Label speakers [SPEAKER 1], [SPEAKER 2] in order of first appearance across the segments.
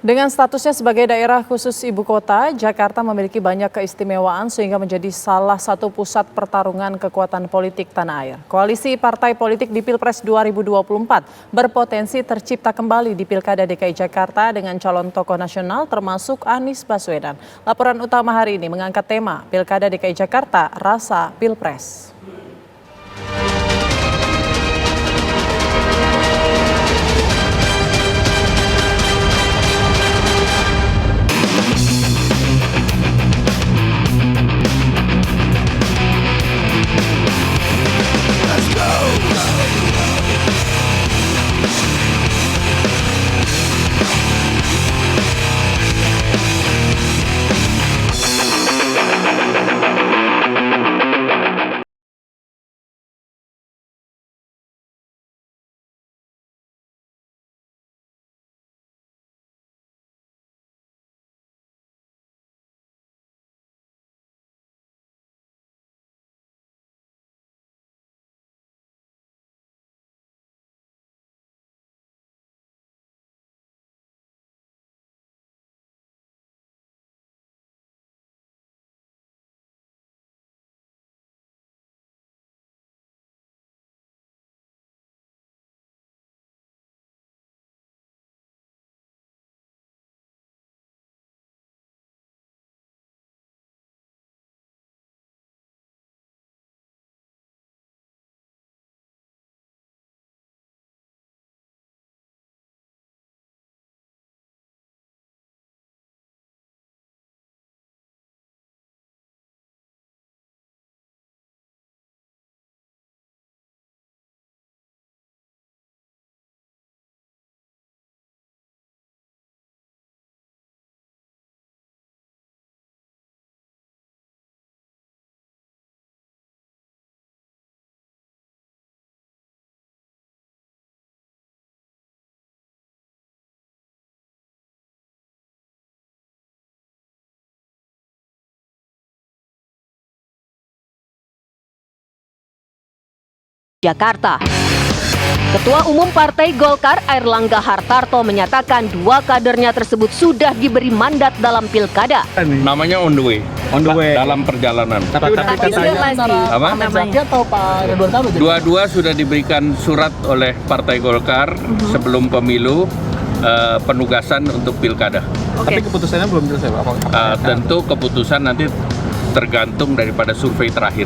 [SPEAKER 1] Dengan statusnya sebagai daerah khusus ibu kota, Jakarta memiliki banyak keistimewaan sehingga menjadi salah satu pusat pertarungan kekuatan politik tanah air. Koalisi partai politik di Pilpres 2024 berpotensi tercipta kembali di Pilkada DKI Jakarta dengan calon tokoh nasional termasuk Anies Baswedan. Laporan utama hari ini mengangkat tema Pilkada DKI Jakarta, Rasa Pilpres.
[SPEAKER 2] Jakarta. Ketua Umum Partai Golkar Airlangga Hartarto menyatakan dua kadernya tersebut sudah diberi mandat dalam pilkada.
[SPEAKER 3] Namanya on the way. Dalam perjalanan.
[SPEAKER 4] Tapi
[SPEAKER 3] Apa?
[SPEAKER 4] atau Pak Ridwan Kamil?
[SPEAKER 3] Dua-dua sudah diberikan surat oleh Partai Golkar sebelum pemilu penugasan untuk pilkada.
[SPEAKER 4] Tapi keputusannya belum selesai, Pak.
[SPEAKER 3] Tentu keputusan nanti tergantung daripada survei terakhir.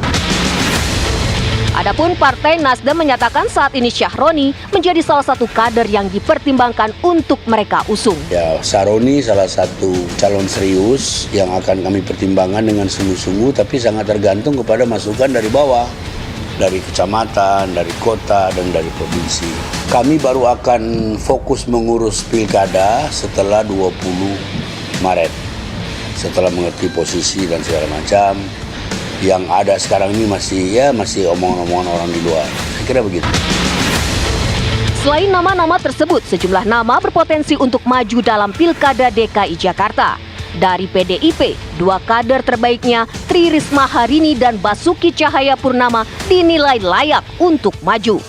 [SPEAKER 2] Adapun Partai Nasdem menyatakan saat ini Syahroni menjadi salah satu kader yang dipertimbangkan untuk mereka usung.
[SPEAKER 5] Ya, Syahroni salah satu calon serius yang akan kami pertimbangkan dengan sungguh-sungguh, tapi sangat tergantung kepada masukan dari bawah, dari kecamatan, dari kota, dan dari provinsi. Kami baru akan fokus mengurus pilkada setelah 20 Maret, setelah mengerti posisi dan segala macam. Yang ada sekarang ini masih omongan-omongan orang di luar. Saya kira begitu.
[SPEAKER 2] Selain nama-nama tersebut, sejumlah nama berpotensi untuk maju dalam Pilkada DKI Jakarta. Dari PDIP, dua kader terbaiknya Tri Risma Harini dan Basuki Cahayapurnama dinilai layak untuk maju.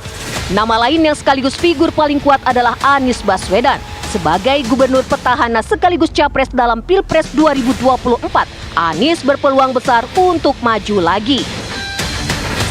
[SPEAKER 2] Nama lain yang sekaligus figur paling kuat adalah Anies Baswedan. Sebagai gubernur petahana sekaligus capres dalam Pilpres 2024, Anies berpeluang besar untuk maju lagi.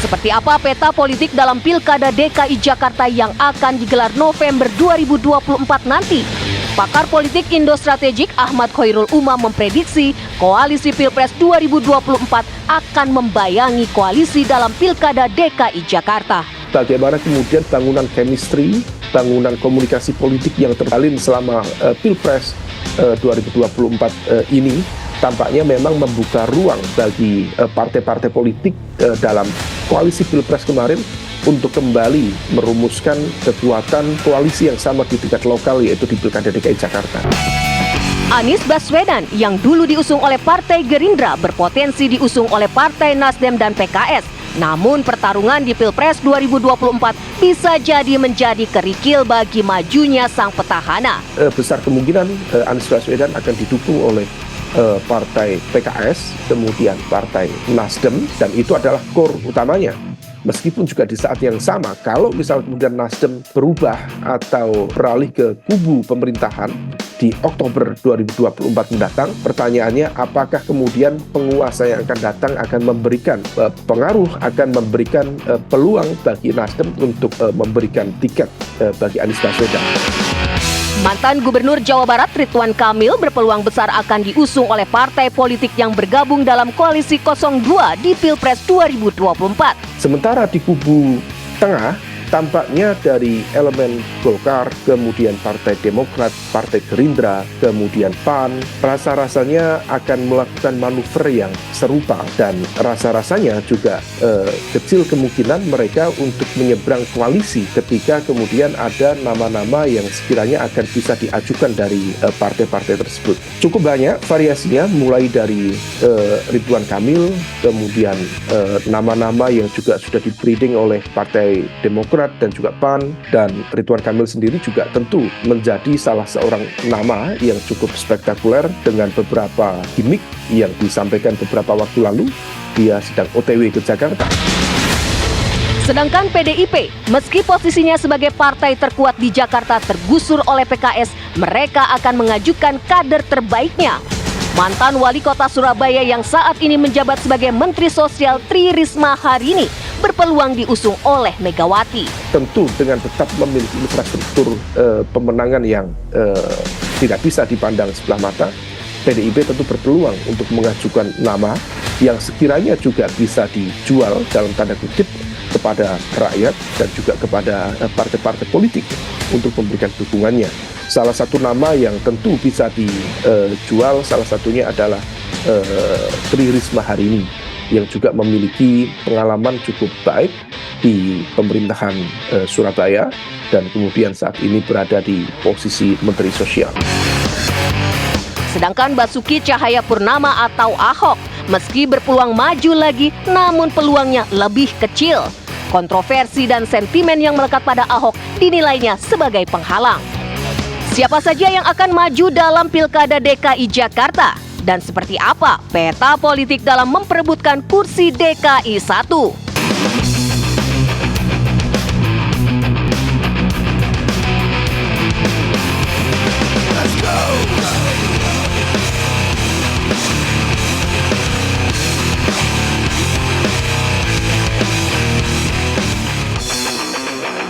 [SPEAKER 2] Seperti apa peta politik dalam Pilkada DKI Jakarta yang akan digelar November 2024 nanti? Pakar politik Indo Strategik Ahmad Khairul Umam memprediksi koalisi Pilpres 2024 akan membayangi koalisi dalam Pilkada DKI Jakarta.
[SPEAKER 6] Bagaimana kemudian bangunan chemistry, bangunan komunikasi politik yang terjalin selama Pilpres 2024 ini tampaknya memang membuka ruang bagi partai-partai politik dalam koalisi Pilpres kemarin untuk kembali merumuskan kekuatan koalisi yang sama di tingkat lokal, yaitu di Pilkada DKI Jakarta.
[SPEAKER 2] Anies Baswedan yang dulu diusung oleh Partai Gerindra berpotensi diusung oleh Partai Nasdem dan PKS. Namun pertarungan di Pilpres 2024 bisa jadi menjadi kerikil bagi majunya sang petahana.
[SPEAKER 6] Besar kemungkinan Anies Baswedan akan didukung oleh Partai PKS, kemudian Partai Nasdem, dan itu adalah core utamanya. Meskipun juga di saat yang sama, kalau misal kemudian Nasdem berubah atau beralih ke kubu pemerintahan, di Oktober 2024 mendatang. Pertanyaannya, apakah kemudian penguasa yang akan datang akan memberikan pengaruh, akan memberikan peluang bagi Nasdem untuk memberikan tiket bagi Anies Baswedan.
[SPEAKER 2] Mantan Gubernur Jawa Barat Ridwan Kamil berpeluang besar akan diusung oleh partai politik yang bergabung dalam koalisi 02 di Pilpres 2024.
[SPEAKER 6] Sementara di kubu tengah, tampaknya dari elemen Golkar, kemudian Partai Demokrat, Partai Gerindra, kemudian PAN, rasa-rasanya akan melakukan manuver yang serupa dan rasa-rasanya juga kecil kemungkinan mereka untuk menyeberang koalisi ketika kemudian ada nama-nama yang sekiranya akan bisa diajukan dari partai-partai tersebut. Cukup banyak variasinya, mulai dari Ridwan Kamil, kemudian nama-nama yang juga sudah di-breeding oleh Partai Demokrat dan juga PAN, dan Ridwan Kamil sendiri juga tentu menjadi salah seorang nama yang cukup spektakuler dengan beberapa gimmick yang disampaikan beberapa waktu lalu. Dia sedang OTW ke Jakarta.
[SPEAKER 2] Sedangkan PDIP, meski posisinya sebagai partai terkuat di Jakarta tergusur oleh PKS, mereka akan mengajukan kader terbaiknya. Mantan wali kota Surabaya yang saat ini menjabat sebagai Menteri Sosial Tri Risma hari ini berpeluang diusung oleh Megawati.
[SPEAKER 6] Tentu dengan tetap memiliki infrastruktur pemenangan yang tidak bisa dipandang sebelah mata, PDIP tentu berpeluang untuk mengajukan nama yang sekiranya juga bisa dijual dalam tanda kutip kepada rakyat dan juga kepada partai-partai politik untuk memberikan dukungannya. Salah satu nama yang tentu bisa dijual salah satunya adalah Tri Risma hari ini, yang juga memiliki pengalaman cukup baik di pemerintahan Surabaya dan kemudian saat ini berada di posisi Menteri Sosial.
[SPEAKER 2] Sedangkan Basuki Cahayapurnama atau Ahok, meski berpeluang maju lagi, namun peluangnya lebih kecil. Kontroversi dan sentimen yang melekat pada Ahok dinilainya sebagai penghalang. Siapa saja yang akan maju dalam Pilkada DKI Jakarta? Dan seperti apa peta politik dalam memperebutkan kursi DKI 1?